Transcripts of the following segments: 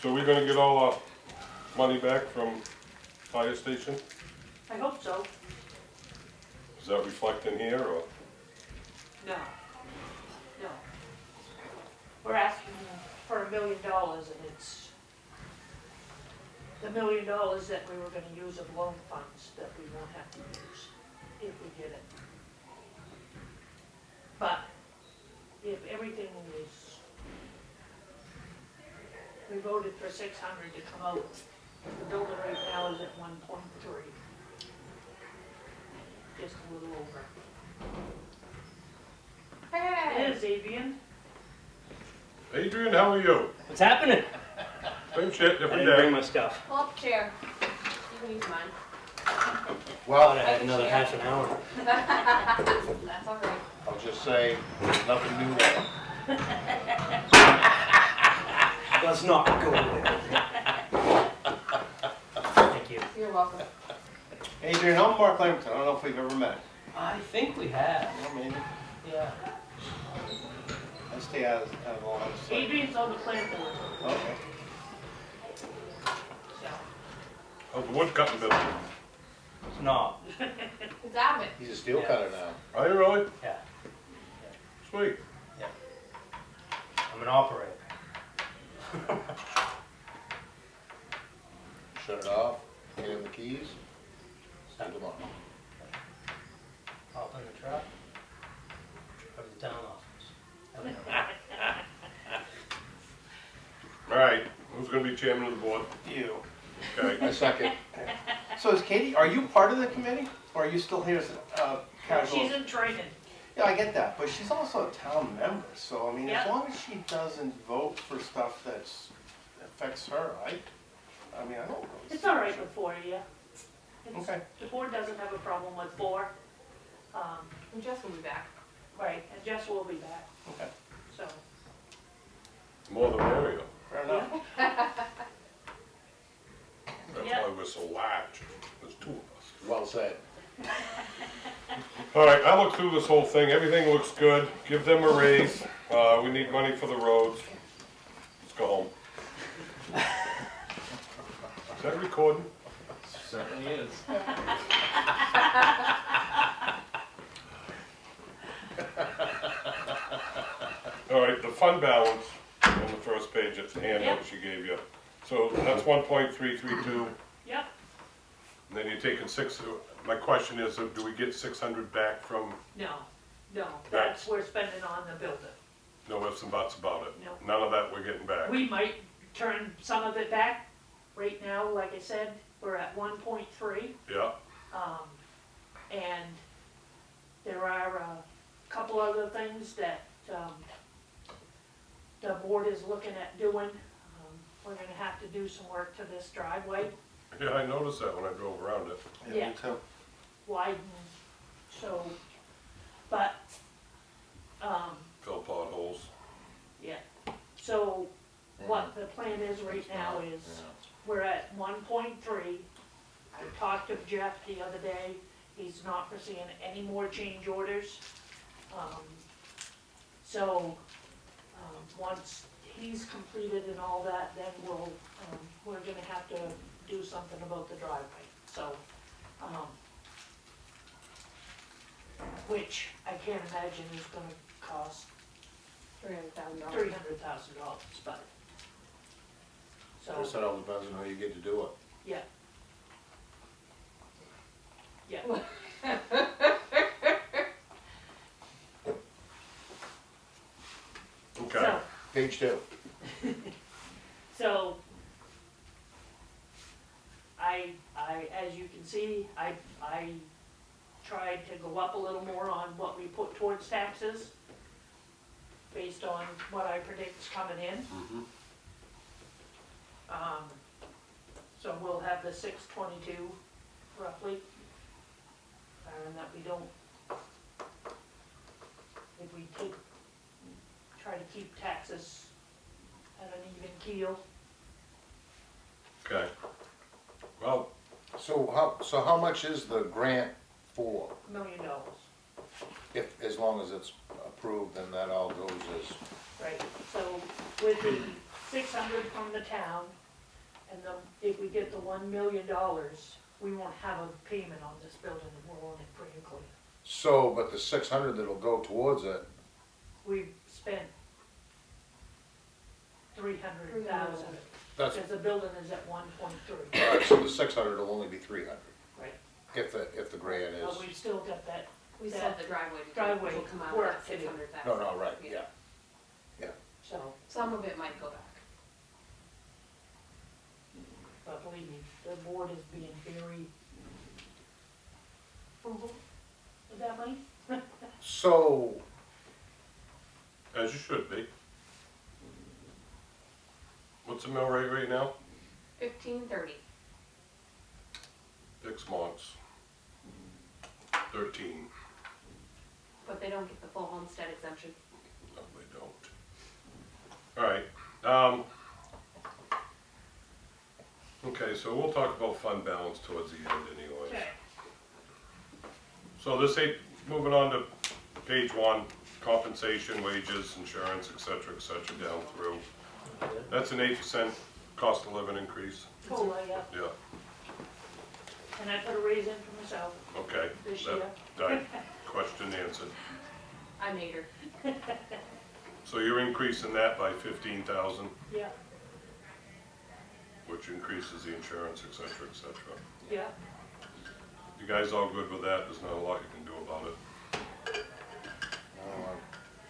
So we're gonna get all our money back from fire station? I hope so. Does that reflect in here, or? No. No. We're asking for $1 million and it's the $1 million that we were gonna use of loan funds that we won't have to use if we get it. But if everything is, we voted for 600 to come out. The building right now is at 1.3. Just a little over. Hey! There's Avian. Adrian, how are you? What's happening? Same shit, I different didn't bring day. my stuff. Pull up a chair. You can use mine. Thought I had another half an hour. That's all right. I'll just say, there's nothing new there. Let's not go there. Thank you. You're welcome. Adrian, I'm Mark Lamberton. I don't know if we've ever met. I think we have. Well, maybe. Yeah. I stay out of all that stuff. Adrian's on the plant board. Okay. How's the wood cutting business? It's not. It's Abbott. He's a steel Yeah. cutter now. Are you really? Yeah. Sweet. I'm an operator. Shut it off, get him the keys, start them on. Hop in the truck. Go to the town office. Have a look. All right, who's gonna be chairman of the board? You. Okay. I second. So is Katie, are you part of the committee, or are you still here as a casual? She's in training. Yeah, I get that, but she's also a town member, so I mean, Yeah. as long as she doesn't vote for stuff that's affects her, I mean, I don't really. It's all right with 4 of you. It's- Okay. The board doesn't have a problem with 4. And Jess will be back. Right, and Jess will be back, Okay, so. More the merrier. fair enough. That's Yeah. why we're so large. There's 2 of us. Well said. All right, I looked through this whole thing. Everything looks good. Give them a raise. We need money for the roads. Let's go home. Is that recording? Certainly is. All right, the fund balance on the first page, it's the handout she gave you. So that's 1.332, Yep, and then you're taking 6, my question is, do we get 600 back from, no, that's we're spending on the building. no ifs and buts about it? No. None of that we're getting back? We might turn some of it back. Right now, like I said, we're at 1.3. Yeah, And there are a couple other things that the board is looking at doing. We're gonna have to do some work to this driveway, yeah, I noticed that when I drove around it. Yeah. Me too. widen, so, but, Fill potholes. yeah. So what the plan is right now is, we're at 1.3. I talked to Jeff the other day, he's not foreseeing any more change orders. Once he's completed and all that, then we're gonna have to do something about the driveway, so, which I can't imagine is gonna cost $300,000. $300,000, but, I so, guess it all depends on how you get to do it. yeah. Yeah. Okay. So, Page 2. So, as you can see, I tried to go up a little more on what we put towards taxes, based on what I predict is coming in. Mhm. So we'll have the 622 roughly, and that we don't, if we try to keep taxes at an even keel. Okay. Well, So how much is the grant for? $1 million, If, as long as it's approved, then that all goes as, right? So with the 600 from the town, and then if we get the $1 million, we won't have a payment on this building, and we'll own it pretty clean. So, but the 600 that'll go towards it, We've spent 300,000, that's, because the building is at 1.3. alright, so the 600 will only be 300, Right. if the grant is, But we've still got that, We still have the driveway to do, Driveway which will come out of work that to do. 600,000. no, right, yeah. so, Some of it might go back. but believe me, the board is being very frugal with that money. So, As you should be. What's the mill rate right now? 1530. Dixmont's 13. But they don't get the full homestead exemption. No, they don't. Alright, okay, so we'll talk about fund balance towards the end anyways. Okay. So this ain't, moving on to page 1, compensation, wages, insurance, et cetera, down through. That's an 8% cost of living increase, COLA, yeah, yeah, and I put a raise in for myself okay. this That- year. that question answered. I made her. So you're increasing that by 15,000, Yeah, which increases the insurance, et cetera, yeah, You guys all good with that? There's not a lot you can do about it.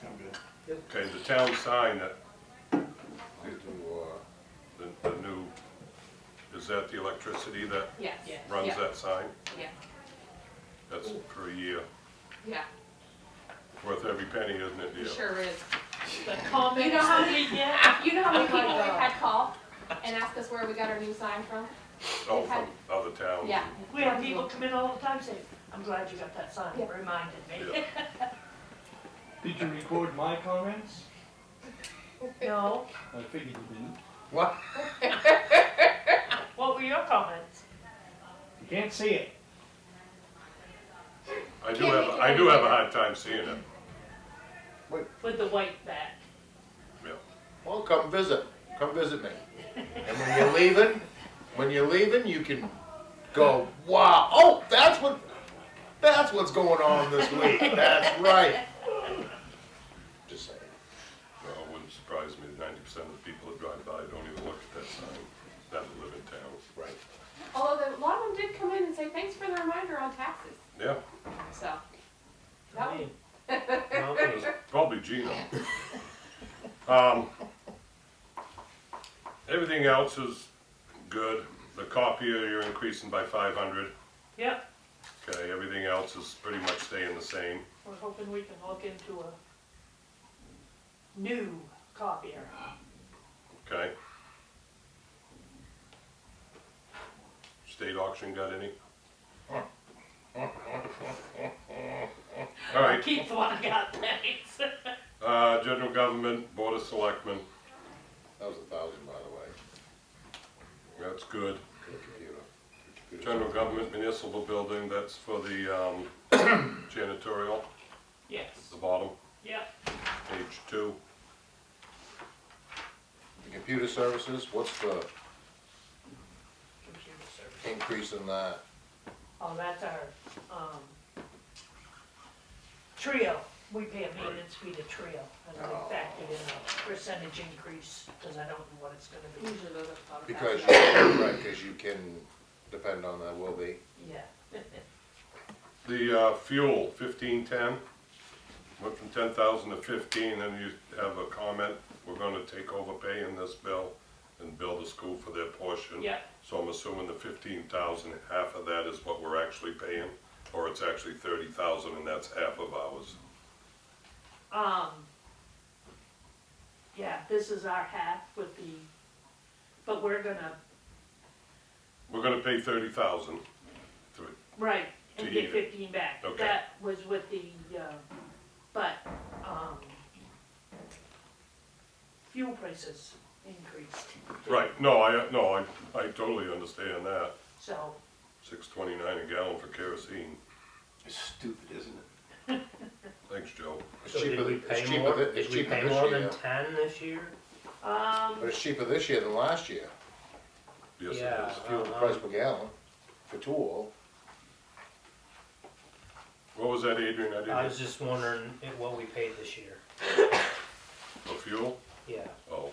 I'm good. Okay, the town sign that, I'll do, the new, is that the electricity that Yes. Yeah. runs Yeah. that sign? Yeah. That's for a year, Yeah. worth every penny, isn't it, It dear? sure is. the comments You know how that we get, You know how many Oh my people we've God. had call and ask us where we got our new sign from? Oh, from other towns? Yeah. we have people come in all the time saying, I'm glad you got that sign, Yeah. it reminded me. Yeah. Did you record my comments? No, I figured you didn't. what? what were your comments? You can't see it. I do have a hard time seeing it, With the white back. yeah. Well, come visit me. And when you're leaving, you can go, wow, oh, that's what's going on this week, that's right. Just saying. Well, it wouldn't surprise me that 90% of the people that drive by don't even look at that sign, that live in town. Right. Although a lot of them did come in and say, thanks for the reminder on taxes. Yeah, So. That Me. one. Not me. probably Gino. Everything else is good. The copier, you're increasing by 500. Yep, Okay, everything else is pretty much staying the same. we're hoping we can look into a new copier. Okay. State auction got any? All right, Keep the one I got, thanks. general government, board of selectmen, That was 1,000, by the way, that's good. for the computer. General government municipal building, that's for the janitorial, Yes, the bottom, yep, page 2. The computer services, what's the computer service. increase in that? Oh, that's our, Trio, we pay a maintenance fee to Trio, and we Oh. factored in a percentage increase, cause I don't know what it's gonna be. Usually those are about Because, $1,000. right, because you can depend on that, will be. Yeah, The fuel, 1510, went from 10,000 to 15, then you have a comment, we're gonna take over paying this bill and bill the school for their portion. yeah, So I'm assuming the 15,000, half of that is what we're actually paying, or it's actually 30,000 and that's half of ours. yeah, this is our half with the, but we're gonna, We're gonna pay 30,000 to it. right, and To get even. 15 back. Okay. That was with the, but, fuel prices increased. Right, no, I totally understand that. So, $6.29 a gallon for kerosene. It's stupid, isn't it? Thanks, Joe. It's So cheaper did we than, it's pay cheaper more, than, it's did we cheaper pay this more than year. 10 this year? But it's cheaper this year than last year, Yes, it Yeah. is. fuel price per gallon for two oil. What was that, Adrian? I I didn't, was just wondering what we paid this year. for fuel? Yeah, Oh,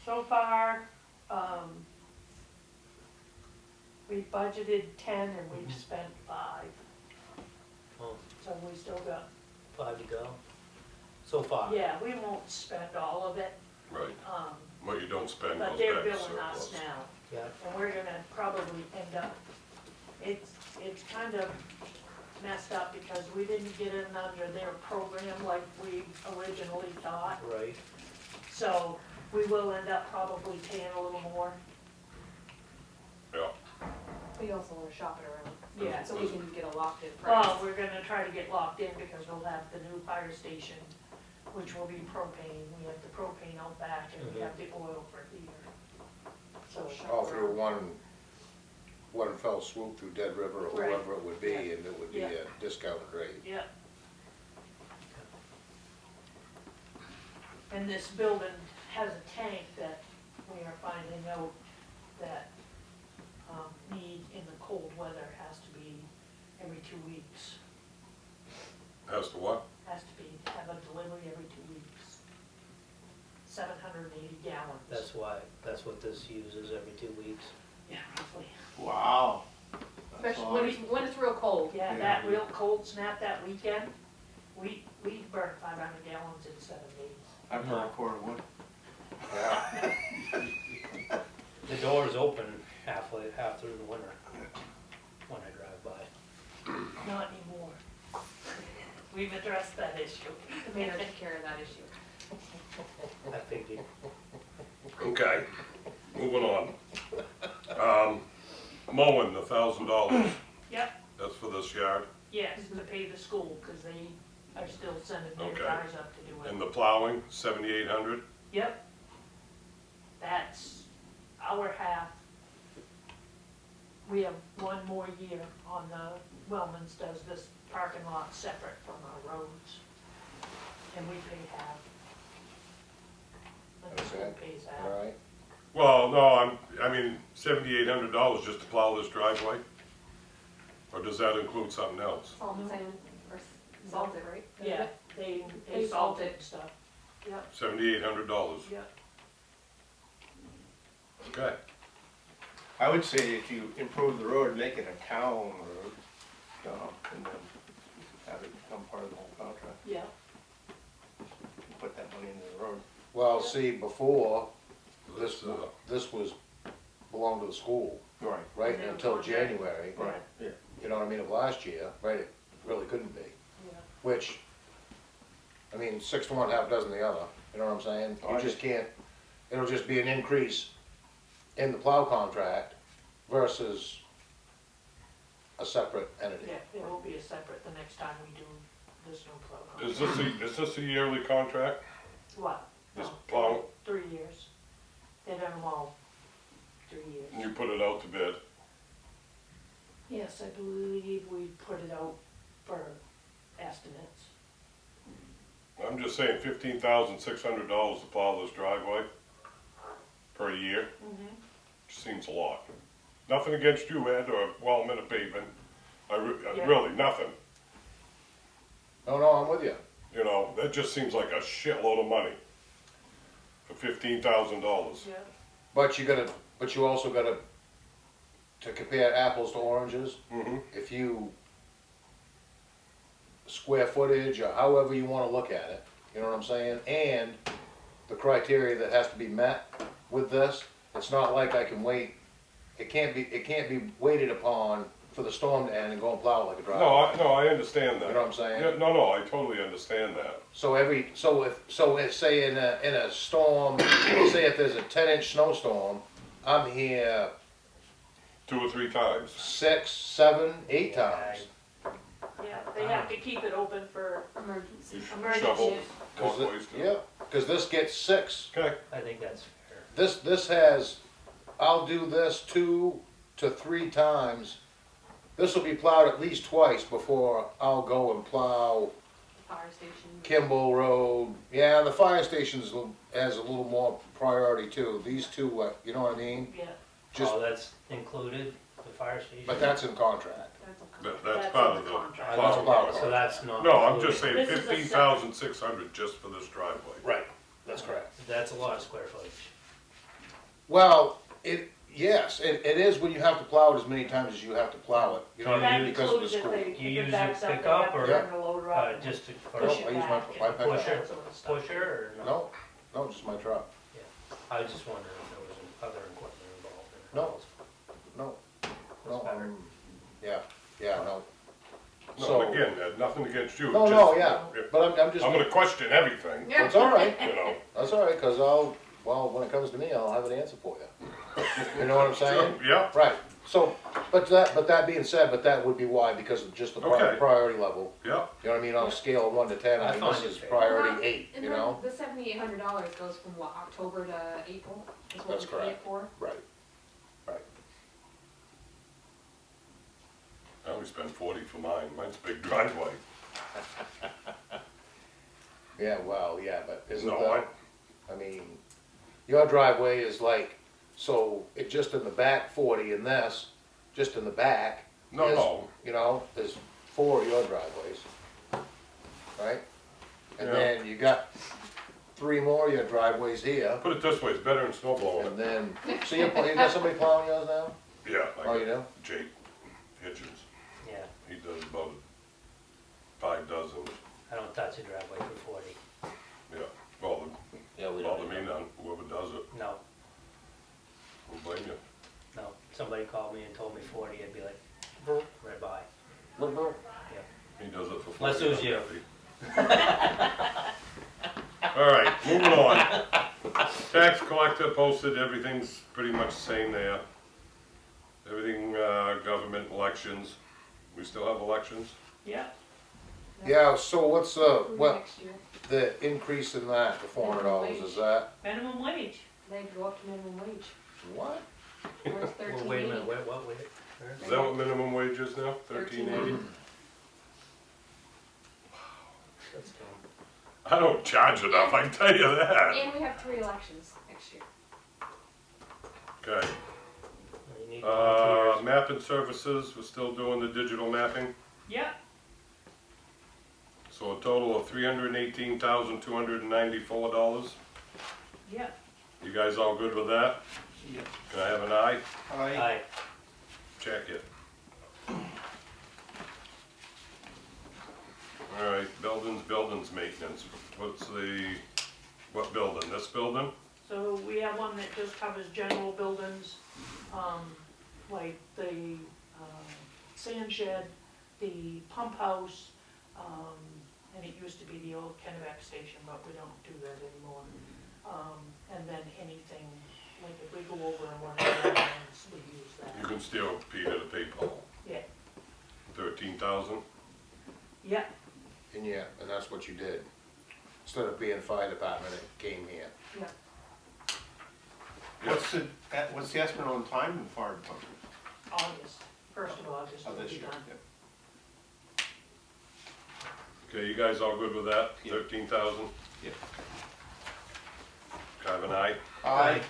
So far, we budgeted 10 and we've spent 5, well, so we still got, 5 to go. So far. yeah, we won't spend all of it, right. What you don't spend but goes they're back to billing us surplus. now. Yeah, And we're gonna probably end up, it's kind of messed up because we didn't get in under their program like we originally thought. right. So we will end up probably paying a little more. Yeah, We also wanna shop it around. Yeah. So we can get a locked in price. Well, we're gonna try to get locked in because we'll have the new fire station, which will be propane. We have the propane out back and we have the oil for here. So shop All through around. one fell swoop through Dead River or Right. whoever it would be, Yeah. and it would be Yeah. a discounted rate. Yep. And this building has a tank that we are finding out that, need in the cold weather has to be every 2 weeks. as to what? Has to be, have a delivery every 2 weeks. 780 gallons. That's what this uses every 2 weeks. Yeah, roughly. Wow. That's Especially all when right. it's real cold. Yeah, that real cold snap that weekend, we burned 500 gallons in 7 days. I burned a quart of wood. Yeah. The door's open half through the winter when I drive by. Not anymore. We've addressed that issue. The mayor took care of that issue. I figured. Okay, moving on. Mowing, $1,000, Yep, that's for this yard, yes, to pay the school, cause they are still sending their Okay. guys up to do it. and the plowing, 7,800, Yep. That's our half. We have one more year on the, Wellman's does this parking lot separate from our roads. And we pay half. And the school Okay. pays half. All right, well, no, I mean, $7,800 just to plow this driveway? Or does that include something else? Salt and sand, or salted, right? Yeah, they They salt salt it it. and stuff. Yep, $7,800, yep. okay. I would say if you improve the road, make it a town road, and then have it become part of the whole contract. Yeah, Put that money into the road. well, see, before, This, this was, belonged to the school, Right. right, And then until one day- January, Right, yeah. you know what I mean, of last year, right, it really couldn't be. yeah. Which, I mean, 6 to 1, half dozen the other, you know what I'm saying? Oh, You I just can't, it'll just be an increase in the plow contract versus a separate entity. Yeah, it will be a separate the next time we do this new program. is this a yearly contract? What? This No, plow, 3 years. They've done them all 3 years. and you put it out to bid? Yes, I believe we put it out for estimates. I'm just saying $15,600 to plow this driveway per year, seems a lot. Nothing against you, Ed, or Wellman or Pavement, Yeah. really, nothing. No, I'm with you. You know, that just seems like a shitload of money for $15,000. Yeah. But you also gotta, to compare apples to oranges, Mm-hmm. if you square footage or however you wanna look at it, you know what I'm saying? And the criteria that has to be met with this, it's not like I can wait, it can't be waited upon for the storm to end and go and plow it like a driveway. No, I understand that. You know what I'm saying? Yeah, no, I totally understand that. So if, say in a storm, say if there's a 10-inch snowstorm, I'm here 2 or 3 times. 6, 7, 8 times. Yeah, they have to keep it open for Emergency. Shovel, emergencies. walkways too. Yeah, cause this gets 6. Okay, I think that's fair. This has, I'll do this 2 to 3 times this'll be plowed at least twice before I'll go and plow Fire station. Kimball Road. Yeah, the fire station's has a little more priority too. These two, you know what I mean? Yeah, Just, Oh, that's included, the fire station? but that's in contract. That's That's part in of the the contract. That's plowing plowed. cost. So that's not. No, I'm just included. saying This is a 15,600 just for this driveway. Right, that's correct. That's a lot of square footage. Well, yes, it is when you have to plow it as many times as you have to plow it, you know what I that mean, because of the includes if school. they, You if use it your backs up, they pickup have to or- turn the loader up. Just to, for Push No, it I use back my and pickup. all Pusher. that sort of stuff. pusher or no? No, no, just my truck. I was just wondering if there was other equipment involved in it. No. No, That's better. yeah, no. No, So, and again, nothing against you. no, just- no, yeah, but I'm just, I'm gonna question everything, it's all right, you know. that's all right, cause when it comes to me, I'll have an answer for you. You know what I'm saying? Yeah, Right, so, but that being said, but that would be why, because of just the Okay. priority level. yeah, You know what I mean, on a scale of 1 to 10, I I mean, find this it is fair. priority 8, And you then know? the $7,800 goes from what, October to April? Is what That's we pay it correct. for? Right. I only spent 40 for mine, mine's a big driveway. Yeah, well, yeah, but isn't No, that, I mean, your driveway is like, so it just in the back 40 and this, just in the back. No, is, no. You know, there's 4 of your driveways, right? And Yeah. then you got 3 more of your driveways here, Put it this way, it's better than snow blowing and it. then, so you got somebody plowing yours now? Yeah, Oh, you like do? Jake Hitchens, Yeah, he does about 5 dozen, I don't touch a driveway for 40. yeah. Well, Yeah, we bother me none, whoever does it, No, won't blame you. no. Somebody called me and told me 40, I'd be like, right by. He does it for 40. Unless it was I'm you. happy. All right, moving on. Tax collector posted, everything's pretty much the same there. Everything, government elections, we still have elections? Yeah, Yeah, so what's, For what, next year. the increase in that, the $400, is that, minimum wage. They go up to minimum wage. what? Or it's Well, wait a minute, $13.80. wait, what, wait? Where? Is that what minimum wage is now, 13.80? That's dumb. I don't charge enough, I can tell you that. And we have 3 elections next year. Okay, You need volunteers. mapping services, we're still doing the digital mapping, Yeah, so a total of $318,294. yeah. You guys all good with that? Yeah. Can I have an aye? Aye. Check it. All right, buildings maintenance, what building, this building? So we have one that just covers general buildings, like the, sand shed, the pump house, and it used to be the old Kennebec station, but we don't do that anymore. And then anything, like if we go over and one of the lines, we use You that. can still Peter to pay Paul. Yeah. 13,000? Yeah, And yeah, and that's what you did. Instead of being fire department, it came here. yeah. What's the estimate on time in the fire department? August, 1st of August Of will this be year? done. Yeah. Okay, you guys all good with that? Yeah. 13,000? Yeah. Can I have an aye? Aye.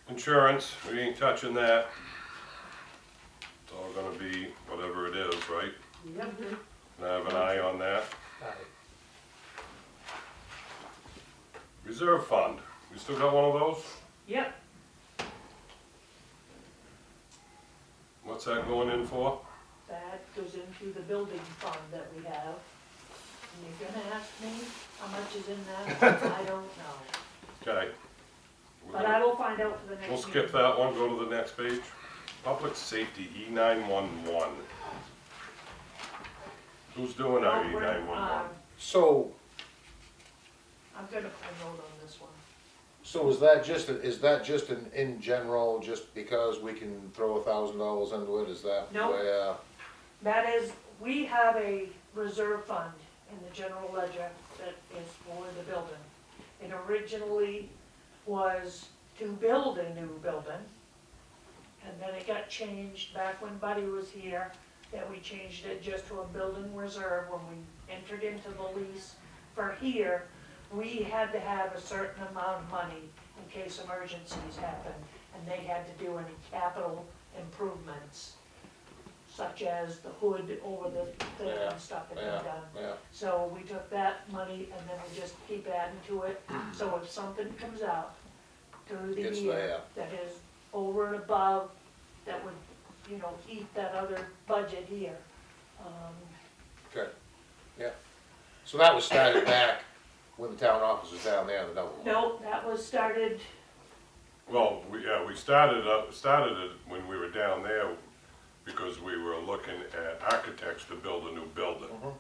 Insurance, we ain't touching that. It's all gonna be whatever it is, right? Yep. Can I have an eye on that? Aye. Reserve fund, we still got one of those? Yep, What's that going in for? that goes into the building fund that we have. And you're gonna ask me how much is in that? I don't know. Okay. But I will find out for the next We'll meeting. skip that one, go to the next page. Public safety, E911. Who's doing our Oh, we're, E911? So, I'm gonna put a note on this one. so is that just in general, just because we can throw $1,000 into it, is that No. where? That is, we have a reserve fund in the general ledger that is for the building. It originally was to build a new building, that changed back when Buddy was here, that we changed it just to a building reserve when we entered into the lease for here. We had to have a certain amount of money in case emergencies happened, and they had to do any capital improvements, such as the hood over the thing Yeah, and stuff that yeah, we done. yeah. So we took that money and then we just keep adding to it, so if something comes out through the It's year there. that is over and above, that would, you know, eat that other budget here. Okay, yeah. So that was started back when the town office was down there in the double. No, that was started, Well, we started it when we were down there because we were looking at architects to build a new building. Mhm.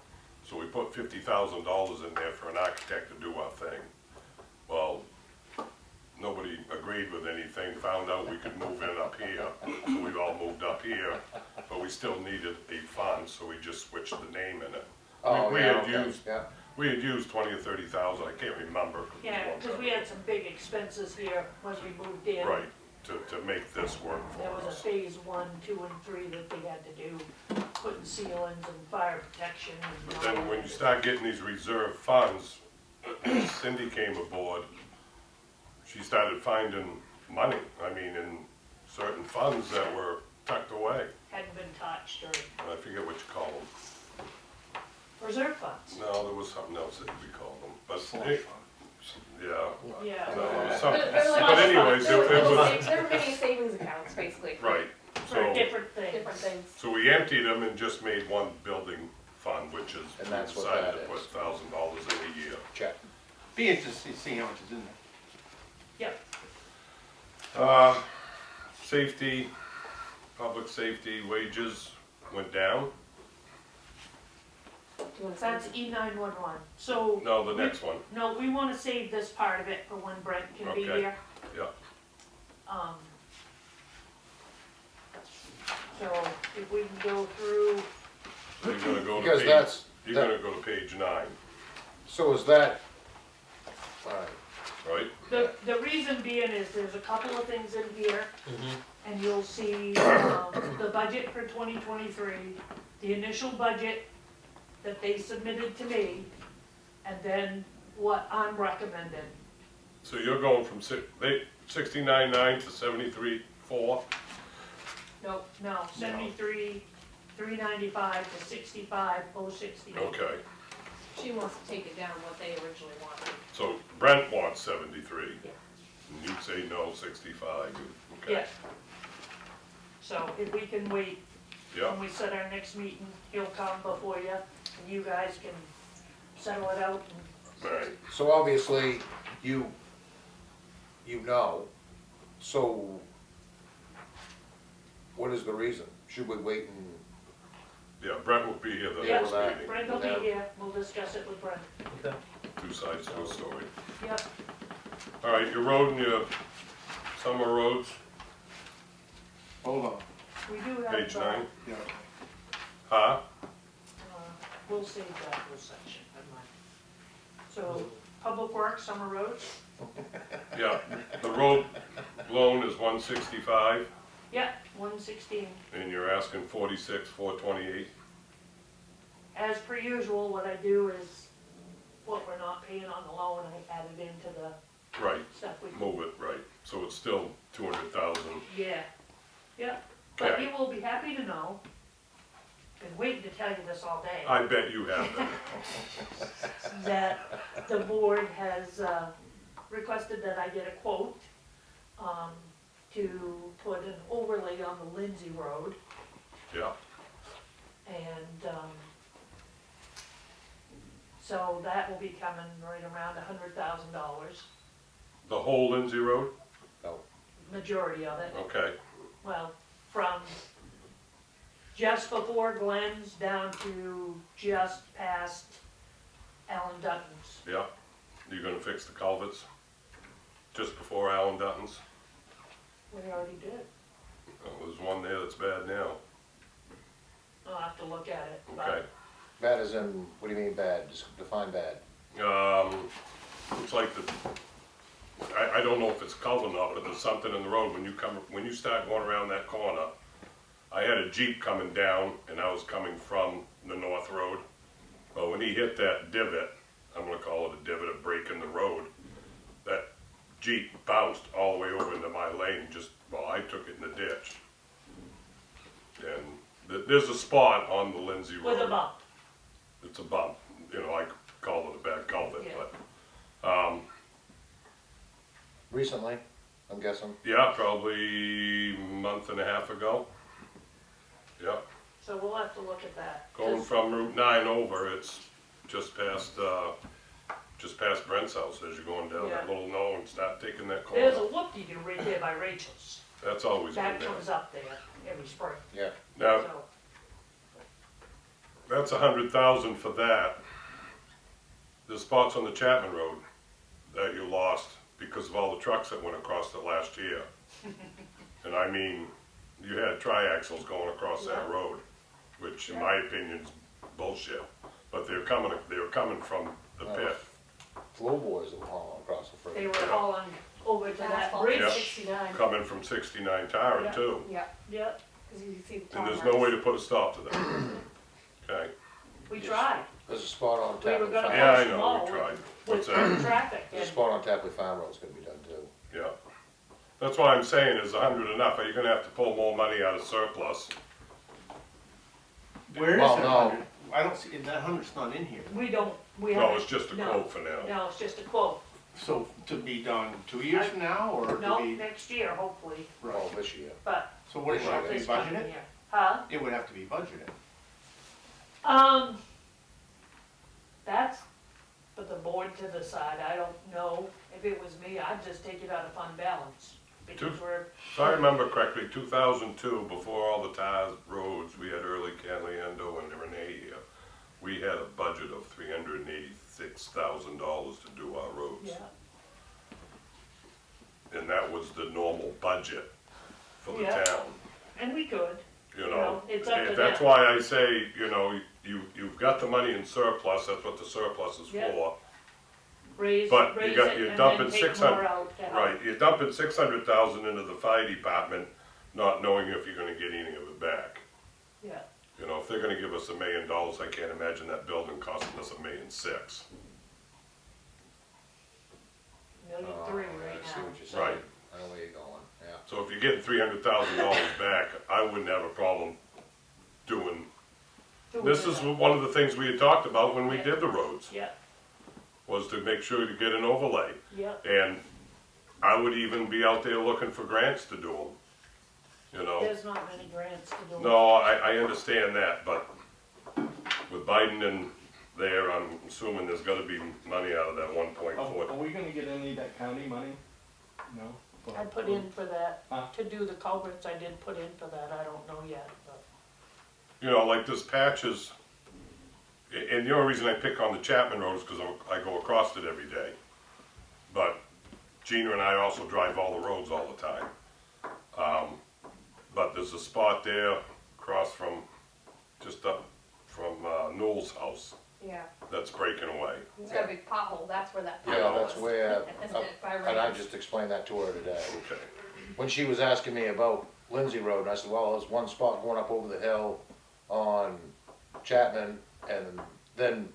So we put $50,000 in there for an architect to do our thing. Well, nobody agreed with anything, found out we could move in up here, so we've all moved up here, but we still needed a fund, so we just switched the name in it. Oh, we yeah, had okay, used- yeah. We had used 20 or 30,000, I can't remember. it was a yeah, long because time we ago. had some big expenses here when we moved in. Right, to make this work There for was a us. phase 1, 2, and 3 that they had to do, putting ceilings and fire protection and But all then that. when you start getting these reserve funds, Cindy came aboard, she started finding money, I mean, in certain funds that were tucked away. Hadn't been touched, or I forget what you call them. reserve funds. No, there was something else that we called them, but, Slush yeah. Yeah. No, it was They're something, like but anyways, they're it was, like they're mini savings accounts, basically. right, For so, different things. Different things. so we emptied them and just made one building fund, which is, And we that's what decided that to put is. $1,000 in a year. Check. Be interested to see how much is in there. Yep, Safety, public safety wages went down. Do you want to that's E911. So, No, the next one, no, we want to save this part of it for when Brent can be Okay. here. yeah. So if we can go through, So you're gonna go to Because page, that's, you're that- gonna go to page 9, so is that, alright, right? the reason being is there's a couple of things in here, and you'll see, the budget for 2023, the initial budget that they submitted to me, and then what I'm recommending. So you're going from 69.9 to 73.4? No, 73, 395 to 65,068. Okay, She wants to take it down what they originally wanted. so Brent wants 73. Yeah. And you'd say no, 65, Yeah. okay. So if we can wait, Yeah, when we set our next meeting, he'll come before you, and you guys can settle it out. And all right. so obviously, you know, so what is the reason? Should we wait and, Yeah, Brent will be here the Yeah. next meeting, Brent will be here, we'll discuss it with Brent. Okay. two sides to a story. Yep, All right, your road and your summer roads, Hold on. we do have. page 9. Yeah. Huh? We'll save that whole section, never mind. So, Public Works, Summer Roads, Yeah, the road loan is 165, yeah, 116. and you're asking 46,428. As per usual, what I do is, what we're not paying on the loan, I add it into the Right, stuff we. move it, right, so it's still 200,000. Yeah, yeah, but Okay. you will be happy to know, been waiting to tell you this all day, I bet you have them. that the board has requested that I get a quote to put an overlay on the Lindsay Road, Yeah, and so that will be coming right around $100,000, the whole Lindsay Road? majority of it. Okay, Well, from just before Glenn's down to just past Alan Dutton's. yeah. You gonna fix the culverts just before Alan Dutton's? We already did. Oh, there's one there that's bad now. I'll have to look at it. but- Okay. bad as in, what do you mean bad? Just define bad. It's like I don't know if it's culvert or not, but there's something in the road when you start going around that corner I had a Jeep coming down and I was coming from the North Road. But when he hit that divot, I'm gonna call it a divot, a break in the road, that Jeep bounced all the way over into my lane, I took it in the ditch. And there's a spot on the Lindsay Road. With a bump. It's a bump, I call it a bad culvert, Yeah. but, Recently, I'm guessing. yeah, probably a month and a half ago. Yeah, So we'll have to look at that. going 'Cause from Route 9 over, it's just past Brent's house as you're going down that Yeah. little knoll and start taking that There's a corner. whoop-de-doo right there by Rachel's. That's always been That there. comes up there every spring, Yeah. Now, so. that's 100,000 for that. The spots on the Chapman Road that you lost because of all the trucks that went across it last year. And I mean, you had triaxles going across that Yeah. road, which in my opinion is bullshit. But they were coming from the pit. Flow boys that were hauling across the They freeway. were hauling over to that Asphalt bridge. Yeah. 69. Coming from 69 Tara Yeah. too. Yeah, Yep, because you can see the And tar there's marks. no way to put a stop to that. Okay, we Yes. tried. There's a spot on We were Tapley gonna Farm. yeah, I push them know, all we tried. with What's that? traffic There's a and, spot on Tapley Farm Road's gonna be done too. Yeah. That's why I'm saying, is 100 enough? Are you gonna have to pull more money out of surplus? Where is Well, that no. 100? I don't see, that 100's not in here. we No, haven't. it's just a no, quote for now. No, it's just a quote. So to be done 2 years from now, or to No, be? next year, hopefully, Oh, Right. this year. but So would it have to be this coming budgeted? year. Huh? It would have to be budgeted. That's for the board to decide. I don't know. If it was me, I'd just take it out of fund balance. Because Two- we're, If I remember correctly, 2002, before all the ties roads, we had Early Caliendo and Renee here. We had a budget of $386,000 to do our roads. yeah, And that was the normal budget for the Yeah. town, and we could. you You know? know, it's up to That's them. why I say, you've got the money in surplus, that's what the surplus is Yeah. for. Raise, But you raise got- it you're and dumping then take 600 more out to help. Right, you're dumping 600,000 into the fire department, not knowing if you're gonna get any of it back. Yeah, You know, if they're gonna give us $1 million, I can't imagine that building costing us $1.6 million. $1.3 Oh, million I right see now. what you're so- saying. Right. I know where you're going, yeah. So if you're getting $300,000 back, I wouldn't have a problem doing, this is one of the things we had talked about when we did the roads, Yeah, was to make sure to get an overlay. yeah, And I would even be out there looking for grants to do them, you know? there's not many grants to do. No, I understand that, but with Biden in there, I'm assuming there's gotta be money out of that Are 1.4. we gonna get any of that county money? No? I put in for that, Huh? to do the culverts, I did put in for that, I don't know yet, but, You know, like this patches, and the only reason I pick on the Chapman Road is because I go across it every day. But Gina and I also drive all the roads all the time. But there's a spot there across from, just up from Newell's house, Yeah, that's breaking away. it's got a big pothole, that's where that Yeah, pothole that's is. where, Isn't it, by and I Randall's? just explained that to her today. Okay. When she was asking me about Lindsay Road, and I said, well, there's one spot going up over the hill on Chapman, and then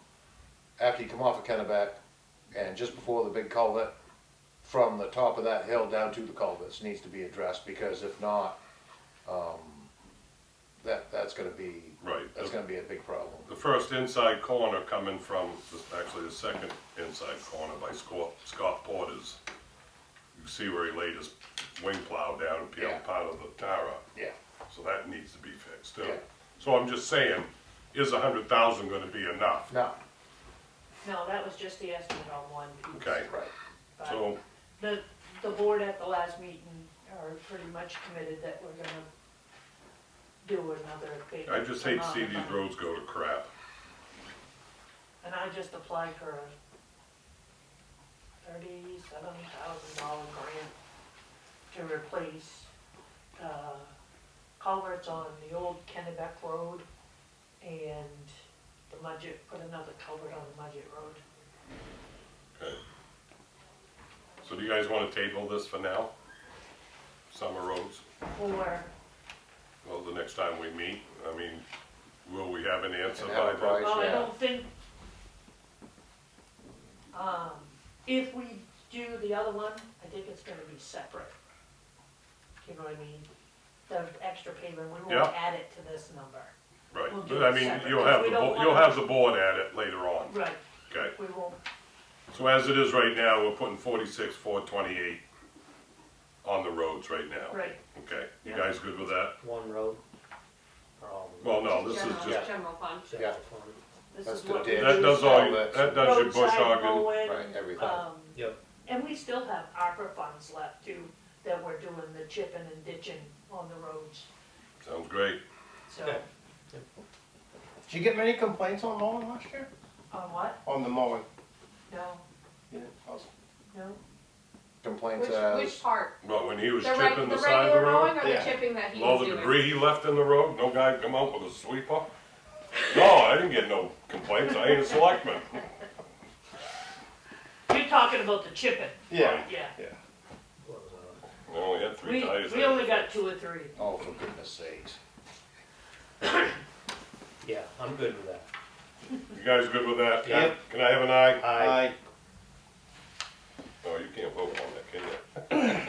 after you come off of Kennebec, and just before the big culvert, from the top of that hill down to the culverts needs to be addressed, because if not, that's gonna be, Right. that's gonna be a big problem. The first inside corner coming from, actually the second inside corner by Scott Porter's. You see where he laid his wing plow down and peeled Yeah. part of the Tara. Yeah. So that needs to be fixed too. Yeah. So I'm just saying, is 100,000 gonna be enough? No, no, that was just the estimate on one piece. Okay, right. But so, the board at the last meeting are pretty much committed that we're gonna do another big. I just hate to amount see of these money. roads go to crap. And I just applied for a $37,000 grant to replace, culverts on the old Kennebec Road and the Mudgett, put another culvert on the Mudgett Road. Okay. So do you guys wanna table this for now? Summer roads? For Well, the next time we meet, I mean, will we have an answer And by have a then? price. Well, I yeah. don't think, if we do the other one, I think it's gonna be separate. You know what I mean? The extra payment, we Yeah. won't add it to this number. Right, We'll do but I it mean, separate, you'll because have we the, don't you'll wanna- have the board at it later on, Right, okay? we won't, So as it is right now, we're putting 46,428 on the roads right now. right, Okay, you Yeah. guys good with that? One road. Or all of them? Well, no, this is General, just, general fund. General Yeah. fund. this That's is the what we ditch. that use does for all, outlets. that does your bush roadside hogging. mowing, Right, everything. Yep. And we still have ARPA funds left too, that we're doing the chipping and ditching on the roads, Sounds great. so, Okay. Did you get many complaints on mowing last year? on what? On the mowing? No, Yeah. no, Complaints Which as, part? Well, when he was The chipping the the side of the regular road, mowing or the Yeah. chipping that he all was the doing? debris he left in the road, no guy come out with a sweeper? No, I didn't get no complaints, I ain't a selectman. you're talking about the chipping, Yeah. yeah. What was that? I only had 3 tires. We only got 2 or 3. oh, for goodness sakes. Yeah, I'm good with that. You guys good with that? Yep. Can I have an aye? Aye. Oh, you can't vote on that, can you?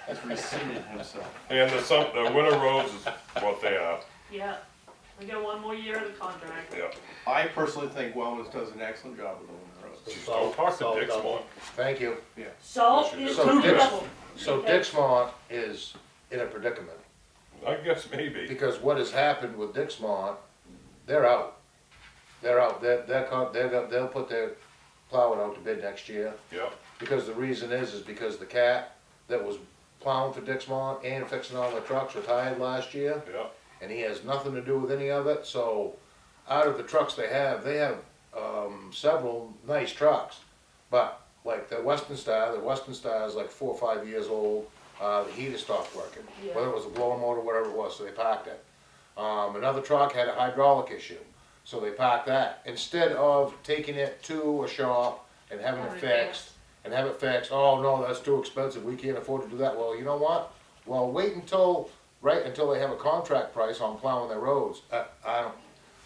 That's rescinded himself. And the winter roads is what they are, Yeah, we got 1 more year of the contract. yeah. I personally think Wellness does an excellent job of mowing the roads. Jeez, don't talk to Salt Dixmont. Thank you. Salt Yes, you is do. So beautiful. So Dixmont is in a predicament, I guess maybe, because what has happened with Dixmont, they're out. They're out, they'll put their plowing out to bid next year, yeah, because the reason is because the cat that was plowing for Dixmont and fixing all the trucks retired last year, yeah, and he has nothing to do with any of it, so out of the trucks they have several nice trucks, but like the Western Star is like 4 or 5 years old, the heater stopped working, Yeah. whether it was a blower motor, whatever it was, so they parked it. Another truck had a hydraulic issue, so they parked that, instead of taking it to a shop and having it fixed, oh no, that's too expensive, we can't afford to do that, well, you know what? Well, wait until they have a contract price on plowing their roads, I don't,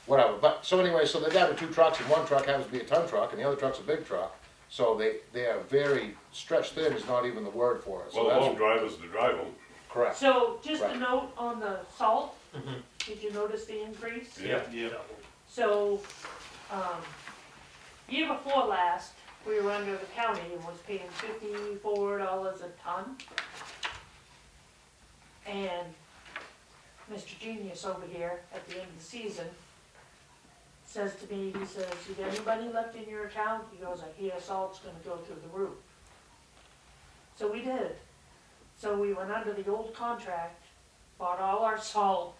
whatever, but, so anyway, so they got 2 trucks, and one truck happens to be a ton truck, and the other truck's a big truck, so they are very, stretched thin is not even the word for it, so well, that's long drivers to drive them, correct. So, just a Right. note on the salt, Mhm. did you notice the increase? yeah. So, year before last, we were under the county and was paying $54 a ton. And Mr. Genius over here, at the end of the season, says to me, he says, "You got anybody left in your account?" He goes, "I hear salt's gonna go through the roof." So we did. So we went under the old contract, bought all our salt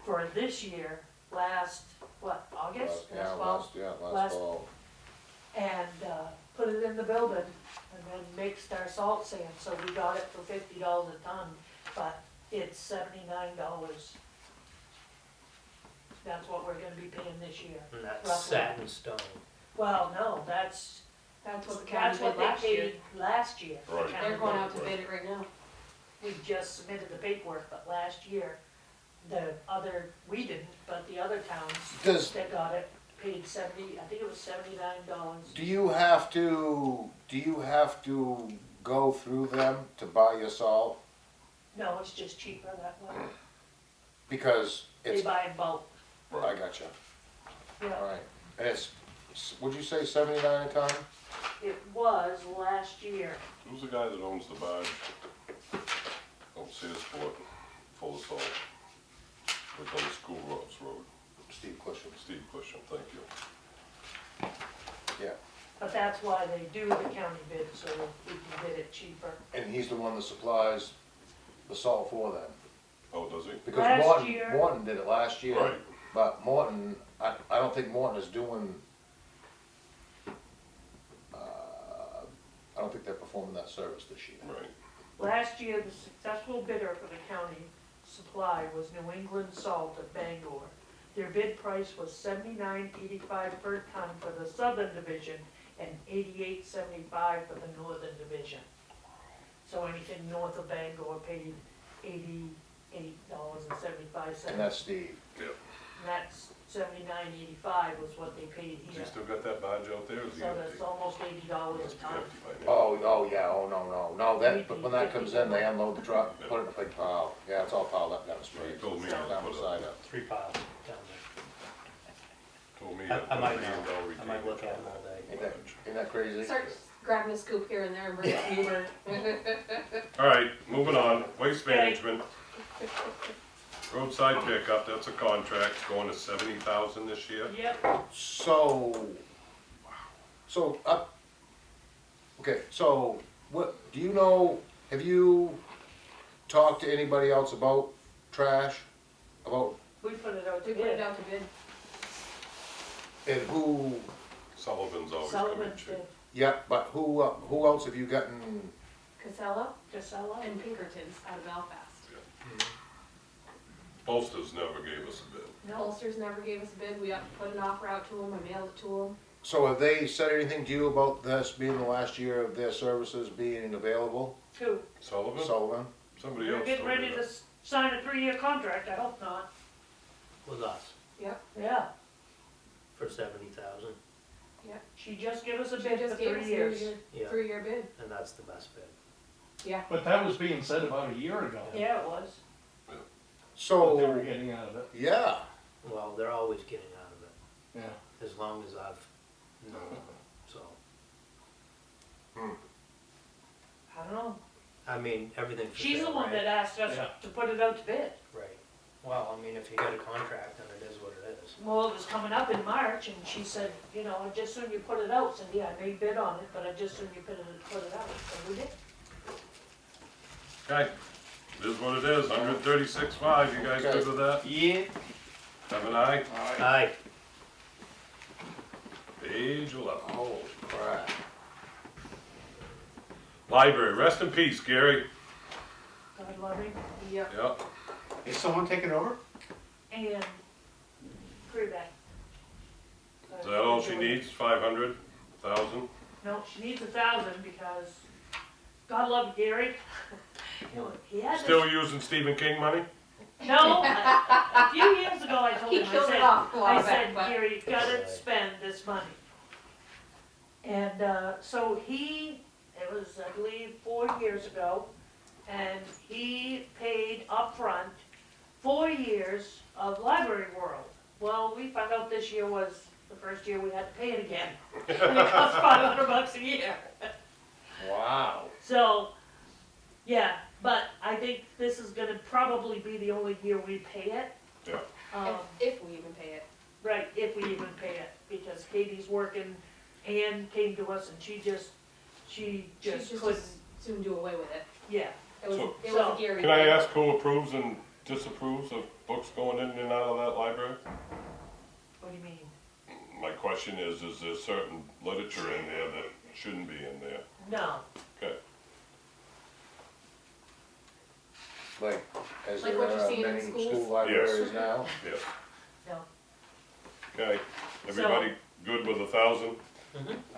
for this year, last, August? Last fall? Last last- fall. And, put it in the building, and then mixed our salt sand, so we got it for $50 a ton, but it's $79. That's what we're gonna be paying this year. And that's Roughly. set in stone. Well, no, that's That's what the county that's what did they last year. paid last year. the Right. county They're going did. out to bid it right now. We just submitted the paperwork, but last year, we didn't, but the other towns Does, that got it paid I think it was $79. do you have to go through them to buy your salt? No, it's just cheaper that way. Because They it's, buy in bulk, I gotcha, yeah. alright, and it's, would you say 79 a ton? It was last year. Who's the guy that owns the barge? Oh, Searsport, full of salt. Right on the School Road, Steve Cushion. Steve Cushing, thank you. Yeah, But that's why they do the county bid, so we can get it cheaper. and he's the one that supplies the salt for them. Oh, does he? Because Last year- Morton did it last year. Right. But Morton, I don't think Morton is doing, I don't think they're performing that service this year. Right. Last year, the successful bidder for the county supply was New England Salt of Bangor. Their bid price was $79.85 per ton for the southern division and $88.75 for the northern division. So anything north of Bangor paid $8.75. And that's Steve. And that's $79.85 was what they paid Has here. he still got that badge out there? Is he So empty? that's almost $80 Must a be ton. empty by now. Oh, yeah, no, that, but when that comes in, they unload the truck, put it in a big pile, yeah, it's all piled up down the street. He told me So- to Down put the a- side up. 3 piles down there. Told me I to put a might $1 million know. I might retainer look at on them all that day. Ain't that crazy? Start grabbing a scoop here and there and bring it to Uber. All right, moving on, waste Okay. management. Roadside pickup, that's a contract, going to 70,000 this year. Yep, So, okay, so, what, do you know, have you talked to anybody else about trash? About, we put it out to We put it bid. out to bid. and who, Sullivan's always coming Sullivan's cheap. did, yeah, but who else have you gotten? Casella Casella. and Pinkertons out of Belfast. Bolsters never gave us a bid. No, Holsters never gave us a bid. We put an offer out to them. I mailed it to them. So have they said anything to you about this being the last year of their services being available, two. Sullivan? Sullivan? Somebody They're else getting told me ready to that. sign a 3-year contract, I hope not. With us, Yep. Yeah, for 70,000, she just gave us a She bid for just gave 3 us years. yeah, 3-year bid. and that's the best bid. Yeah. But that was being said about a year ago. Yeah, it was. What So, they were getting out of it. yeah, Well, they're always getting out of it, Yeah. as long as I've known them, so. I don't know. I mean, everything for She's the sale, one right? that asked us Yeah. to put it out to bid. Right. Well, I mean, if you got a contract, then it is what it is. Well, it was coming up in March, and she said, you know, I just soon you put it out, said, yeah, I may bid on it, but I just soon you put it out, so we did. Okay, it is what it is, 136.5, you guys good with that? Yeah. Have an eye? Aye. Page 11. holy crap. Library, rest in peace, Gary. God love him. Yep. Yep. Is someone taking over? And Creeback. Is that all she needs, 500,000? No, she needs 1,000 because, God love Gary. He had this, Still using Stephen King money? no, a few years ago I told He him, killed it I off a while said, back, but Gary, you gotta spend this money. And, so it was, I believe, 4 years ago, and he paid upfront 4 years of Library World. Well, we found out this year was the first year we had to pay it again. And it cost $500 a year. Wow. So, yeah, but I think this is gonna probably be the only year we pay it. Yeah. if we even pay it. Right, if we even pay it, because Katie's working, Ann came to us and she just couldn't, soon do away with it. yeah. It was, So- it was so, a Gary. Can I thing. ask who approves and disapproves of books going in and out of that library? What do you mean? My question is there certain literature in there that shouldn't be in there? No, Okay, Like, as Like there what you're are seeing in many schools? school libraries now? yes. no. Okay, everybody good with 1,000?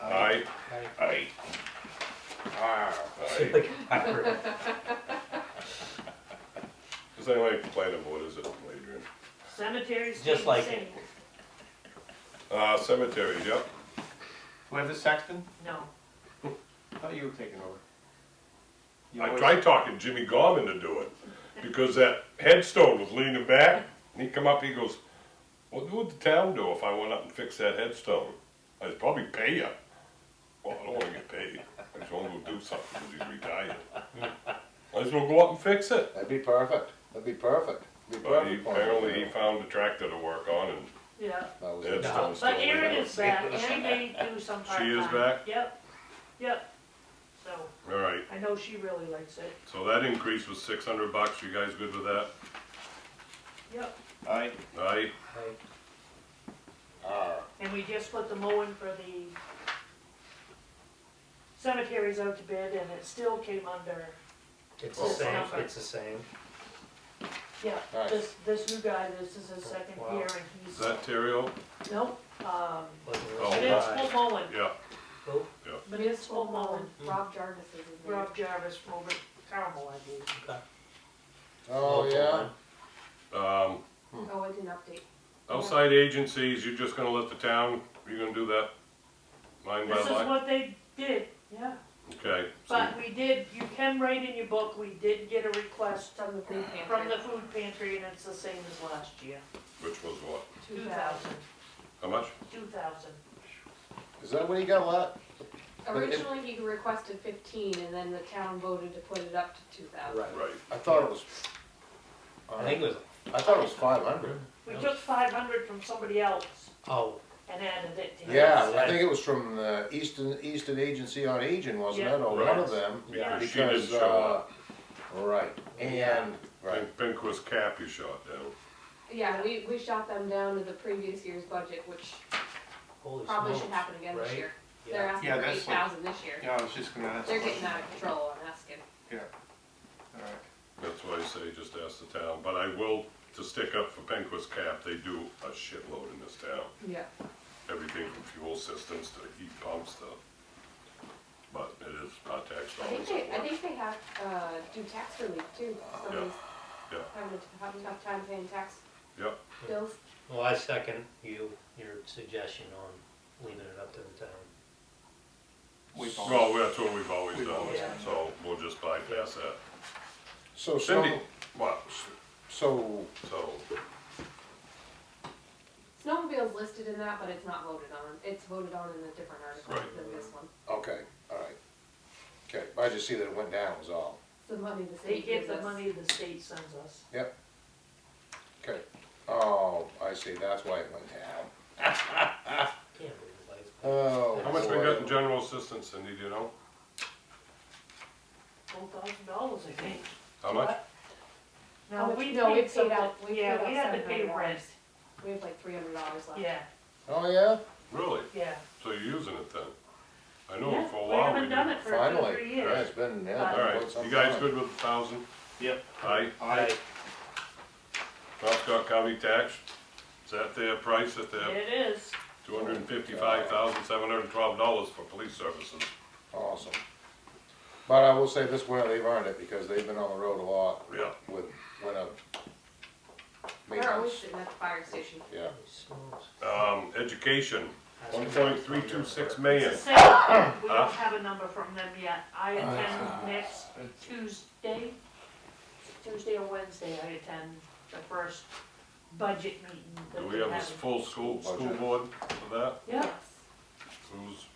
Aye. Aye. Aye. Ah, Aye. Like a pirate. Is anybody planning board, is it, Adrian? Cemeteries stay Just the like same. it. Cemeteries, yep. Do we have the sexton? No, I thought you were taking over. You I always- tried talking Jimmy Gorman to do it, because that headstone was leaning back, and he come up, he goes, what would the town do if I went up and fixed that headstone? I'd probably pay you. Well, I don't wanna get paid, I just wanna go do something, because he's retired. Might as well go up and fix it. that'd be perfect, that'd be perfect. Be But perfect for him. apparently he found a tractor to work on, and yeah. That was the it. headstone's still But leaning. Erin is back, and she may do some part-time. She is back? Yep, yep. So, All right, I know she really likes it. so that increase was $600, you guys good with that? Yep. Aye. Aye? Aye. Ah, And we just put the mowing for the cemeteries out to bid, and it still came under, It's Well, the same, fine. it's the same. yeah, Nice. this new guy, this is his second Wow. year, and Is he's, that Terrio? nope, Wasn't Oh, really municipal high. mowing, Yeah, Who? municipal mowing, Rob Jarvis is his name. Rob Jarvis from over Carmel, I believe. Okay. Oh, yeah? Um, Oh, I didn't update. outside agencies, you're just gonna let the town, you're gonna do that line by This is line? what they did, yeah. Okay, so, But we did, you can write in your book, we did get a request From the food pantry. from the food pantry, and it's the same as last year. which was what? 2,000. How much? 2,000. Is that what he got left? Originally, he requested 15, and then the town voted to put it up to 2,000. Right. I thought it was. I think it was, I thought it was 500. We took 500 from somebody else oh, and added it to his. Yeah, I think it was from the Easton Agency on Aging, wasn't Yeah. it, or one Right. of them? Yeah. She didn't Because, show up. right, and, right, Pinquist cap you shot down. Yeah, we shot them down to the previous year's budget, which holy probably smokes, should happen again this right? year. They're Yeah, asking Yeah, for that's like- 8,000 this year. Yeah, I was just gonna ask. They're getting out of control, I'm asking. Yeah, alright. That's why I say just ask the town, but I will, to stick up for Pinquist cap, they do a shitload in this town. Yeah. Everything from fuel systems to heat pumps to, but it is our tax I dollars. think they have, do tax relief too. Somebody's yeah. having a tough time paying tax Yep, bills. Well, I second your suggestion on leaving it up to the town. well, that's what we've always done, Yeah. so we'll just bypass that. so, Cindy, what? so, So, Snowmobile's listed in that, but it's not voted on. It's voted on in a different article Right. than this one. okay, alright. Okay, I just see that it went down was all. It's the money the They state get gives the us. money the state sends us. Okay, oh, I see, that's why it went down. Can't believe it. Oh. how much we boy. got in general assistance, Cindy, do you know? $4,000, I think. How much? How No, much- we no, we paid paid something, out- we yeah, paid we out had to pay $700. rent, We have like $300 left. yeah, Oh, yeah? Really? yeah. So you're using it then? I know Yeah, for a we while we haven't done did. it for 2 or Finally, 3 yeah, years. it's been, yeah, All been Alright, quite some you guys time. good with 1,000? Yep. Aye. I, Scott County tax, is that their price at their It is, $255,712 for police services? Awesome. But I will say this winter, they've earned it, because they've been on the road a lot Yeah. with winter They're always maintenance, sitting at the fire station. yeah. holy smokes. Education, That's 1.326 it's million. the same, we Huh? don't have a number from them yet. I attend next Tuesday or Wednesday, I attend the first budget meeting that Do they we have a have. full school Budget. board for that? Yeah. Who's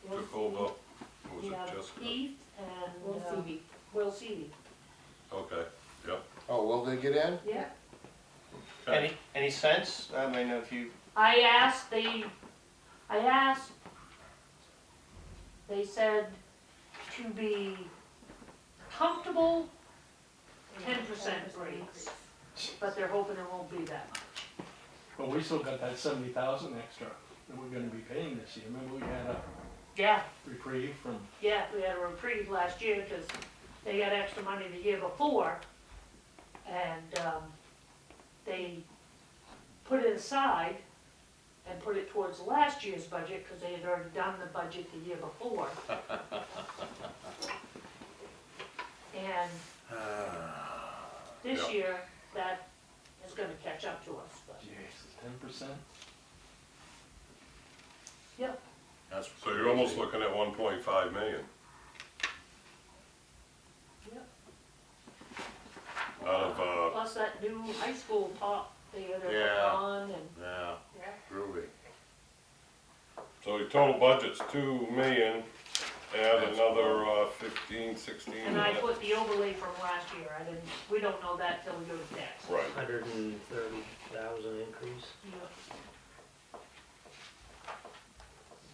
We'll took over? Who's We it, have Jessica? Keith and We'll see. Will Seavey. Okay, yeah. Oh, will they get in? Yeah. Okay. Any sense? I mean, if you, I asked, they said to be comfortable, 10% raise, but they're hoping it won't be that much. But we still got that 70,000 extra that we're gonna be paying this year. Remember we had a Yeah, reprieve from, yeah, we had a reprieve last year because they got extra money the year before. And, they put it aside and put it towards last year's budget because they had already done the budget the year before. And this Yeah. year, that is gonna catch up to us, but, geez, 10%? yep, That's So you're almost looking at 1.5 million yep. out of, Plus that new high school top there they're Yeah. putting on and, Yeah, yeah. groovy. so your total budget's 2 million, add another 15, 16. And I put the overlay from last year, we don't know that till we go to tax. Right, 130,000 increase, Yep.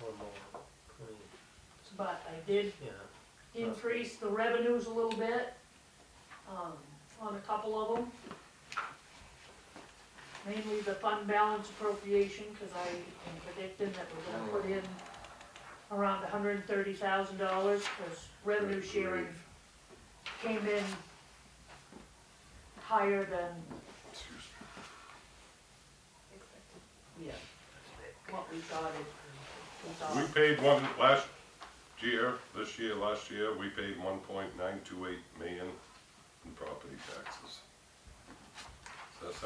or more. I mean, But I did yeah, increase the revenues a little bit, on a couple of them. Mainly the fund balance appropriation, cause I am predicting that we're gonna put in around $130,000, cause revenue sharing came in higher than, yeah, what we thought we paid one last year, last year, we paid 1.928 million in property taxes.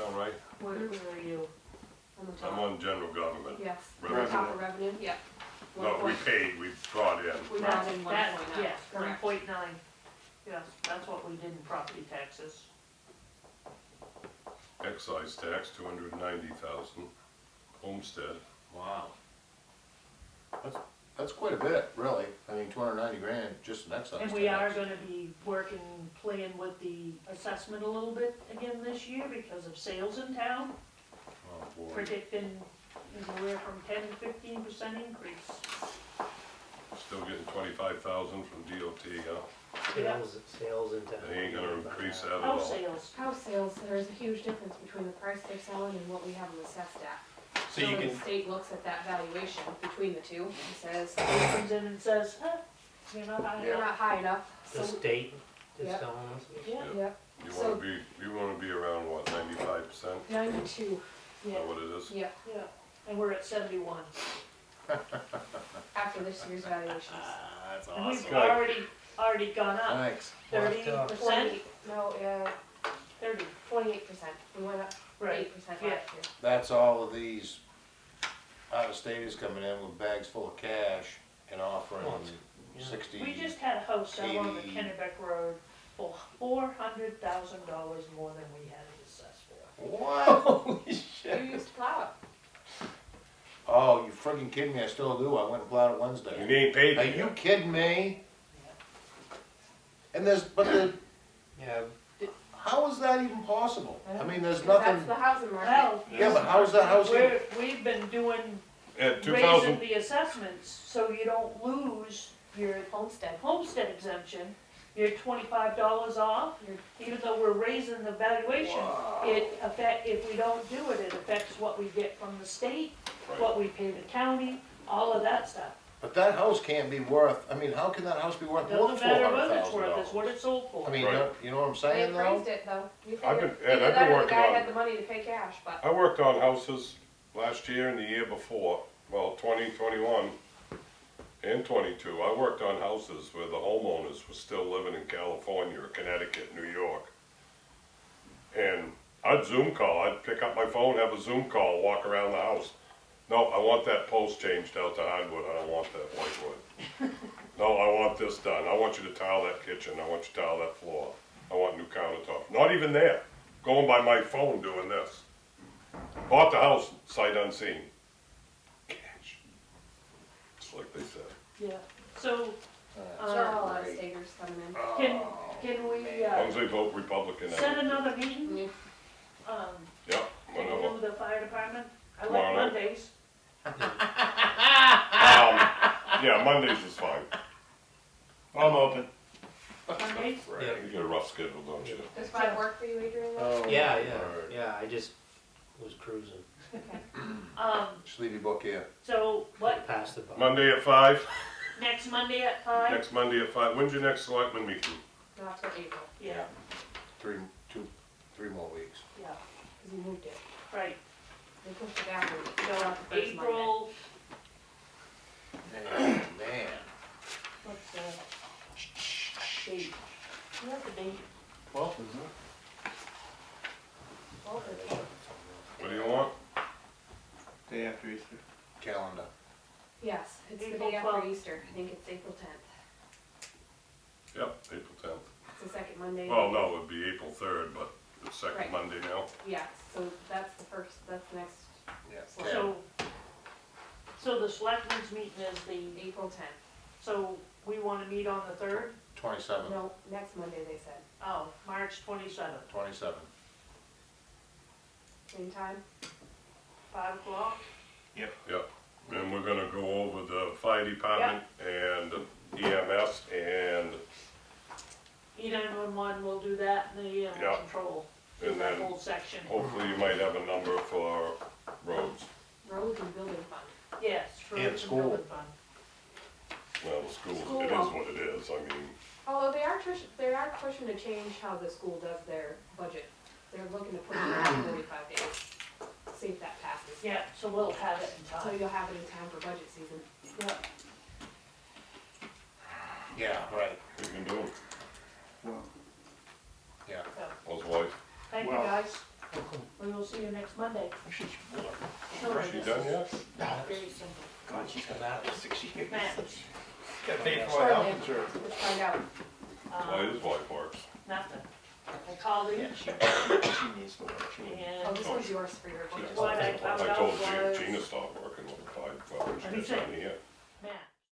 sound right? Where are you? On the I'm top, on general government. yes, Revenue. on top of revenue, yeah. No, we paid, we brought in. We brought in That- 1.9, Yes, one correct. point nine. Yes, that's what we did in property taxes. Excise tax, 290,000. Homestead, Wow. That's quite a bit, really. I mean, 290 grand, just an excise And we are tax. gonna be working, playing with the assessment a little bit again this year because of sales in town. oh boy. Predicting anywhere from 10 to 15% increase. Still getting 25,000 from DOT, huh? Sales into. They ain't gonna increase that at House all. sales. House sales, there's a huge difference between the price they're selling and what we have them assessed at. So you the can, state looks at that valuation between the two and says, Comes in and says, huh, you're not high you're enough. not high enough, The so, state is Yep. telling us. Yeah, yep, You So- wanna be around what, 95%? 92, Is yeah, that what it is? yep, yeah. And we're at 71. after this year's valuations. That's And we've Good. already gone up Thanks. 30%, 20, no, 30, 28%, we went up right. 8% Yeah. last year. That's all of these out-of-staters coming in with bags full of cash and offering Yeah. 60. We just had a house out on the 80. Kennebec Road for $400,000 more than we had it assessed for. What? holy You shit. used to plow Oh, you friggin' kidding me? I still do. I went and plowed it You Wednesday. ain't paid Are it you yet. kidding me? And there's, Yeah, how is that even possible? I mean, there's it. 'Cause nothing. That's the housing market. Well, Yeah, but how's that house? we've been doing, At raising 2,000, the assessments so you don't lose your Homestead. homestead exemption. You're $25 off, even though we're raising the valuation. If we don't do it, it affects what we get from the state, what we pay the county, all of that stuff. But that house can't be worth. I mean, how can that house be worth more than Doesn't matter what it's $400,000? worth, it's what it sold for. I mean, Right. you know what I'm They saying though? appraised it though. You I've figure, been- Ed, either I've been that or the working guy on- had the money to pay cash, but. I worked on houses last year and the year before, well, 2021 and 22. I worked on houses where the homeowners were still living in California or Connecticut, New York. And I'd Zoom call, I'd pick up my phone, have a Zoom call, walk around the house. No, I want that post changed out to hardwood, I don't want that whitewood. No, I want this done, I want you to tile that kitchen, I want you to tile that floor. I want new countertop, not even there, going by my phone doing this. Bought the house, sight unseen. Cash. Just like they said. Yeah, so, Sure, a lot of staters coming in. can we, As long as they vote Republican. set another meeting, Mm. Yeah, can you whatever. do the fire department? I Tomorrow like night? Mondays. Yeah, Mondays is fine. I'm open. Mondays? Right, you got a rough schedule, don't you? Does 5 work for you, Adrian? Oh, yeah, Lord. yeah, I just was cruising. Just leave your book here. So what, Past the. Monday at 5, next Monday at 5? next Monday at 5. When's your next selectman meeting? Not till April, Yeah, 3 more weeks. yeah, because you moved it. right. They pushed it back a week. So Not the first Monday. April, Man. what's the date? You have the date? Well, isn't it? Well, it's- What do you want? Day after Easter. Calendar. Yes, it's the April day after 12th. Easter. I think it's April 10th. Yep, April 10th. It's the second Monday. Well, no, it'd be April 3rd, but it's second Right. Monday now. Yeah, so that's the first, that's the next, Yeah. So the selectmen's meeting is the, April 10th. so we wanna meet on the 3rd? 27. No, next Monday they said. Oh, March 27th, 27. Same time? 5 o'clock? Yep. And we're gonna go over the fire department and the EMS and, E911 will do that, and the Yeah. animal control, do And that then whole section. hopefully you might have a number for roads. Roads and building fund. Yes, for And the school. building fund. Well, the schools, School it is won't. what it is, I mean, Although they are pushing to change how the school does their budget. They're looking to put it in 45 days. See if that passes. Yeah, so we'll have it in So time. you'll have it in time for budget season. Yeah. Yeah, right. what you can do, Well, Yeah. how's wife? Thank you, Well- guys. We will we'll see you next Monday. She's bored. Sure. Is she done yet? Very simple. God, she's come out for 6 years. Maps, Gotta pay for my health insurance. Let's find out. Why is White Parks? nothing. I called Yeah, him she needs to work. She needs- Oh, and this one's yours for your budget. what I found I out told was. Gina stopped working with Clyde, well, Let me she's done see. yet.